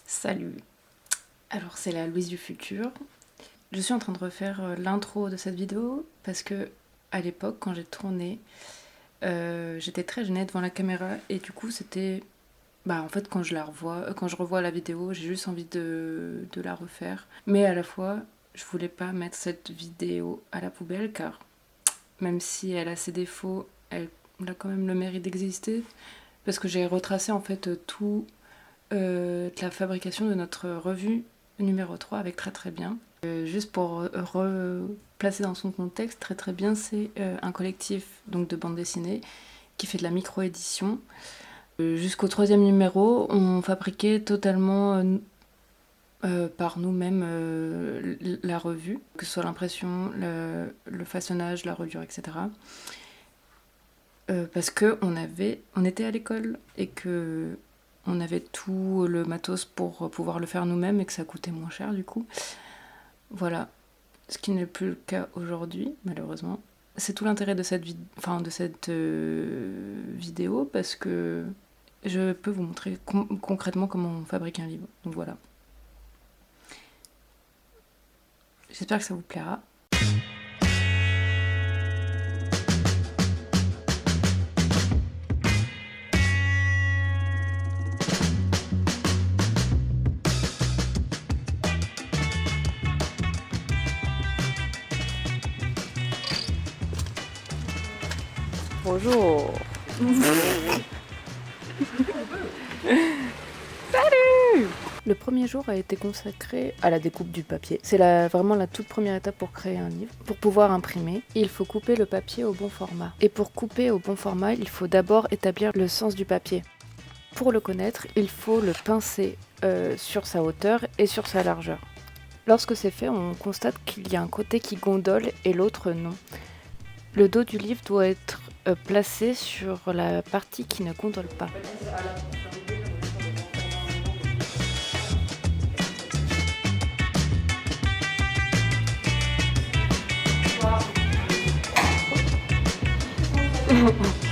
Salut. Alors c'est la Louise du futur. Je suis en train de refaire l'intro de cette vidéo parce que à l'époque quand j'ai tourné, j'étais très gênée devant la caméra et du coup c'était... en fait quand je revois la vidéo, j'ai juste envie de la refaire. Mais à la fois, je voulais pas mettre cette vidéo à la poubelle car même si elle a ses défauts, elle a quand même le mérite d'exister. Parce que j'ai retracé en fait tout de la fabrication de notre revue numéro 3 avec Très Très Bien. Juste pour replacer dans son contexte, Très Très Bien, c'est un collectif donc, de bande dessinée qui fait de la micro-édition. Jusqu'au 3e numéro, on fabriquait totalement par nous-mêmes la revue, que ce soit l'impression, le façonnage, la reliure, etc. Parce qu'on était à l'école et que on avait tout le matos pour pouvoir le faire nous-mêmes et que ça coûtait moins cher du coup. Voilà, ce qui n'est plus le cas aujourd'hui, malheureusement. C'est tout l'intérêt de cette vidéo parce que je peux vous montrer concrètement comment on fabrique un livre. Donc voilà. J'espère que ça vous plaira. Bonjour. Salut. Le premier jour a été consacré à la découpe du papier. C'est vraiment la toute première étape pour créer un livre. Pour pouvoir imprimer, il faut couper le papier au bon format. Et pour couper au bon format, il faut d'abord établir le sens du papier. Pour le connaître, il faut le pincer sur sa hauteur et sur sa largeur. Lorsque c'est fait, on constate qu'il y a un côté qui gondole et l'autre non. Le dos du livre doit être placé sur la partie qui ne gondole pas.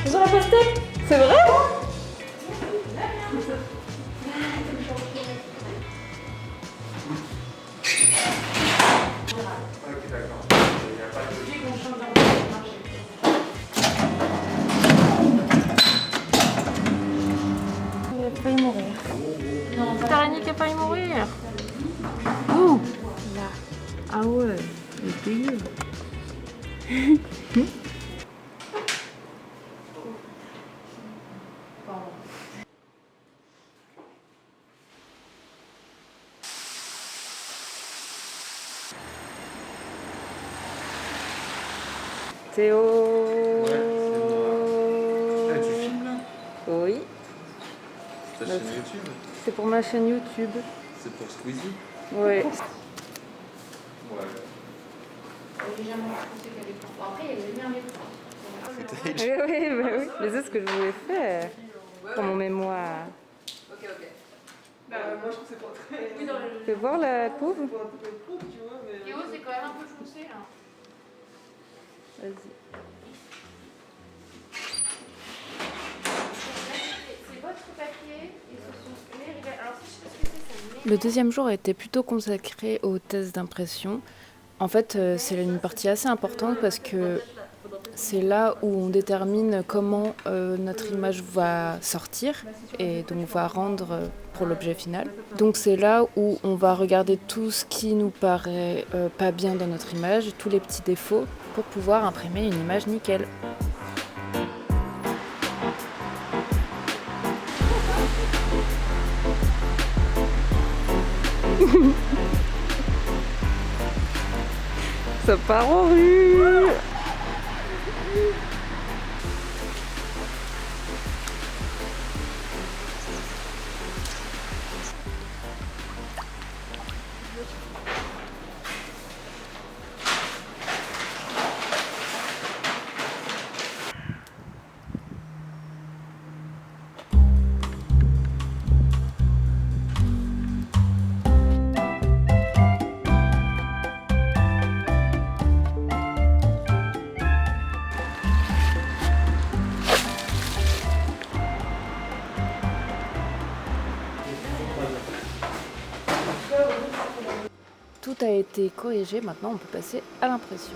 Ils ont la pastèque. C'est vrai? Il a failli mourir. Petite araignée qui a failli mourir. Oh là. Ah ouais, c'est dégueu. Théo. Ouais, c'est moi. Tu filmes là? Oui, C'est ta chaîne YouTube? c'est pour ma chaîne YouTube. C'est pour Squeezie? Ouais. Ouais. Légèrement foncé qu'à l'écran. Bon, après, il y a les lumières l'écran. Oui, mais c'est ce que je voulais faire pour mon mémoire. Ok. Moi je trouve que c'est pas très. Oui, dans le. Tu peux voir la couve? C'est pas un peu trop, tu vois, mais. Théo, c'est quand même un peu foncé là. Vas-y. C'est votre papier et ce sont les rivets. Alors, si je sais pas ce que c'est Le deuxième jour a été plutôt consacré aux tests d'impression. En fait, c'est une partie assez importante parce que c'est là où on détermine comment notre image va sortir et donc va rendre pour l'objet final. Donc c'est là où on va regarder tout ce qui nous paraît pas bien dans notre image, tous les petits défauts, pour pouvoir imprimer une image nickel. Ça part en rue. Tout a été corrigé, maintenant on peut passer à l'impression.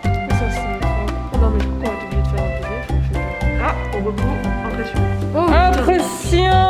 Ça c'est trop... Oh non mais du coup quand on est obligé de faire un PDF, on fait... Ah, on reprend. Impression. Oh, impression!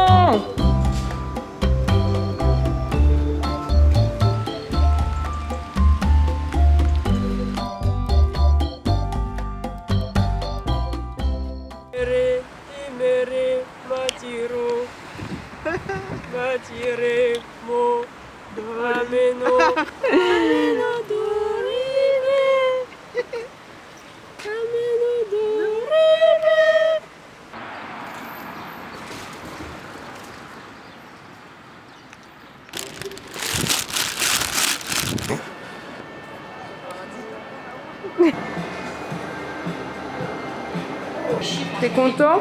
T'es content?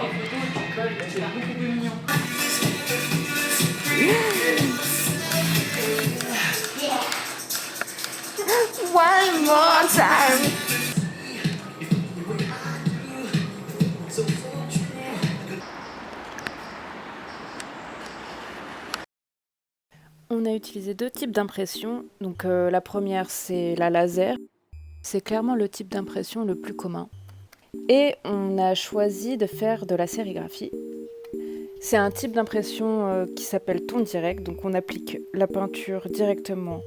One more time! On a utilisé 2 types d'impression. Donc la première, c'est la laser. C'est clairement le type d'impression le plus commun. Et on a choisi de faire de la sérigraphie. C'est un type d'impression qui s'appelle ton direct. Donc on applique la peinture directement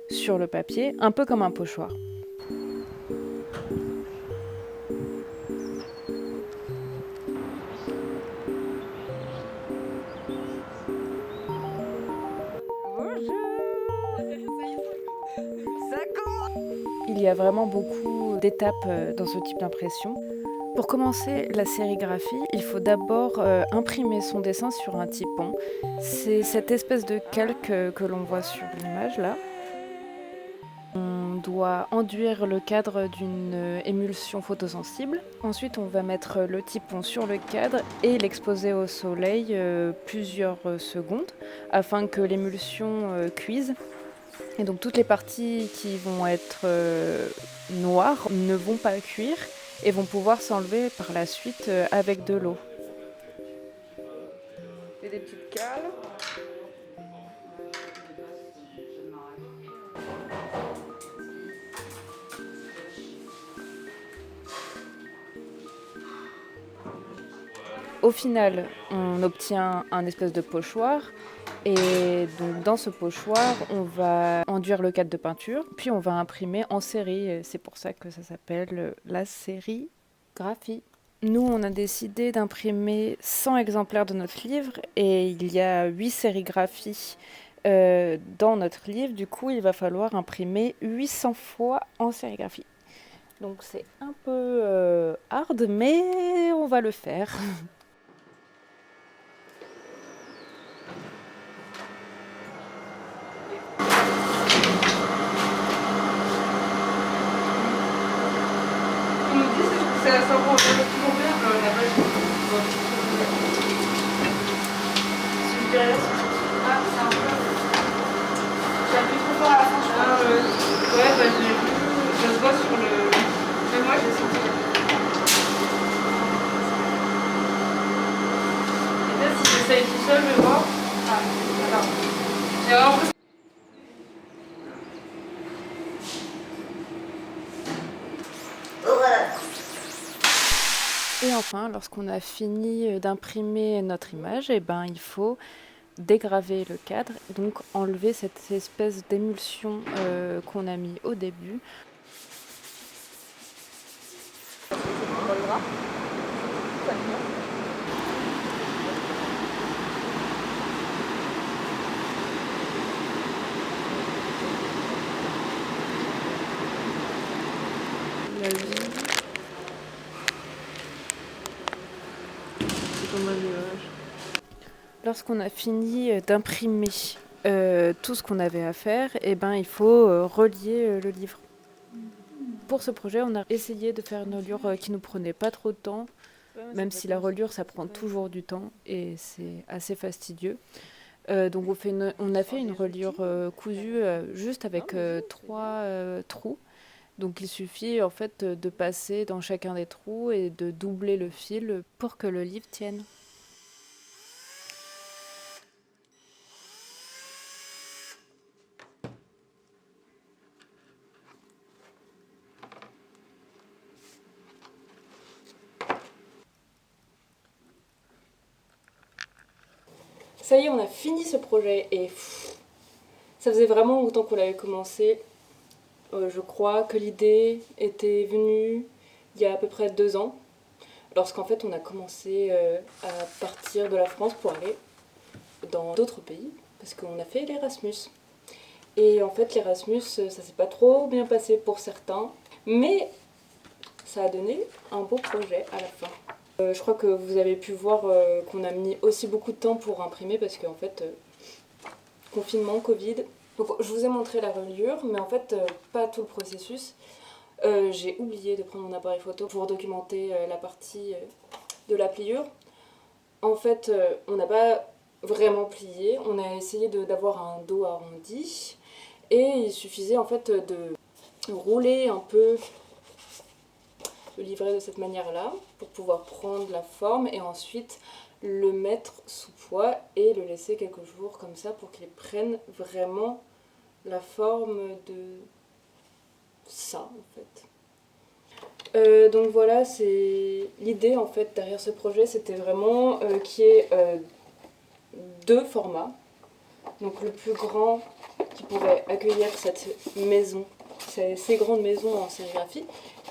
sur le papier, un peu comme un pochoir. Il y a vraiment beaucoup d'étapes dans ce type d'impression. Pour commencer la sérigraphie, il faut d'abord imprimer son dessin sur un typon. C'est cette espèce de calque que l'on voit sur l'image là. On doit enduire le cadre d'une émulsion photosensible. Ensuite, on va mettre le typon sur le cadre et l'exposer au soleil plusieurs secondes afin que l'émulsion cuise. Et donc toutes les parties qui vont être noires ne vont pas cuire et vont pouvoir s'enlever par la suite avec de l'eau. Et des petites cales. Au final, on obtient un espèce de pochoir. Et donc dans ce pochoir, on va enduire le cadre de peinture, puis on va imprimer en série. C'est pour ça que ça s'appelle la sérigraphie. Nous, on a décidé d'imprimer 100 exemplaires de notre livre et il y a 8 sérigraphies dans notre livre. Du coup, il va falloir imprimer 800 fois en sérigraphie. Donc c'est un peu hard, mais on va le faire. On nous dit c'est à 100 euros, combien la page? Ah, c'est un peu. J'appuie trop fort à la fin, je crois. Ah, ouais, bah j'ai vu, ça se voit sur le. Mais moi j'ai senti. Et peut-être si j'essaye tout seul, je vais voir. Ah, d'accord. J'ai vraiment l'impression. Et enfin, lorsqu'on a fini d'imprimer notre image, eh ben, il faut dégraver le cadre, donc enlever cette espèce d'émulsion qu'on a mis au début. Lorsqu'on a fini d'imprimer tout ce qu'on avait à faire, eh ben, il faut relier le livre. Pour ce projet, on a essayé de faire une reliure qui ne nous prenait pas trop de temps, même si la reliure, ça prend toujours du temps et c'est assez fastidieux. Donc on a fait une reliure cousue juste avec 3 trous. Donc il suffit en fait de passer dans chacun des trous et de doubler le fil pour que le livre tienne. Ça y est, on a fini ce projet et ça faisait vraiment longtemps qu'on l'avait commencé. Je crois que l'idée était venue il y a à peu près 2 ans, lorsqu'en fait on a commencé à partir de la France pour aller dans d'autres pays, parce qu'on a fait l'Erasmus. Et en fait l'Erasmus, ça s'est pas trop bien passé pour certains, mais ça a donné un beau projet à la fin. Je crois que vous avez pu voir qu'on a mis aussi beaucoup de temps pour imprimer, parce qu'en fait, confinement, Covid. Donc je vous ai montré la reliure, mais en fait pas tout le processus. J'ai oublié de prendre mon appareil photo pour documenter la partie de la pliure. En fait, on n'a pas vraiment plié, on a essayé d'avoir un dos arrondi et il suffisait en fait de rouler un peu le livret de cette manière-là pour pouvoir prendre la forme et ensuite le mettre sous poids et le laisser quelques jours comme ça pour qu'il prenne vraiment la forme de ça en fait. Donc voilà, c'est l'idée en fait derrière ce projet, c'était vraiment qu'il y ait 2 formats. Donc le plus grand qui pourrait accueillir cette maison, ces grandes maisons en sérigraphie,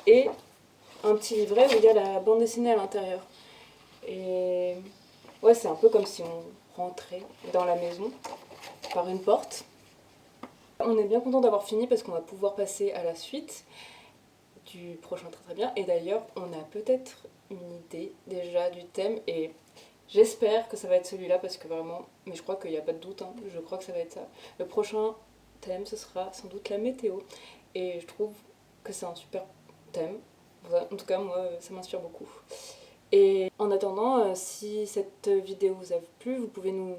et un petit livret où il y a la bande dessinée à l'intérieur. Et ouais, c'est un peu comme si on rentrait dans la maison par une porte. On est bien content d'avoir fini parce qu'on va pouvoir passer à la suite du prochain Très Très Bien. Et d'ailleurs, on a peut-être une idée déjà du thème et j'espère que ça va être celui-là parce que vraiment, mais je crois qu'il n'y a pas de doute, hein, je crois que ça va être ça. Le prochain thème, ce sera sans doute la météo. Et je trouve que c'est un super thème. En tout cas, moi, ça m'inspire beaucoup. Et en attendant, si cette vidéo vous a plu, vous pouvez nous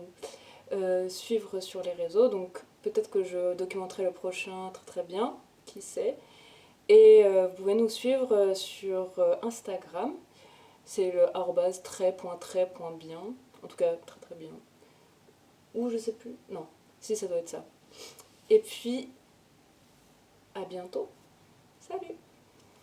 suivre sur les réseaux. Donc peut-être que je documenterai le prochain Très Très Bien, qui sait. Et vous pouvez nous suivre sur Instagram. C'est le @trait.trait.bien. En tout cas, très très bien. Ou je sais plus. Non, si ça doit être ça. Et puis, à bientôt. Salut!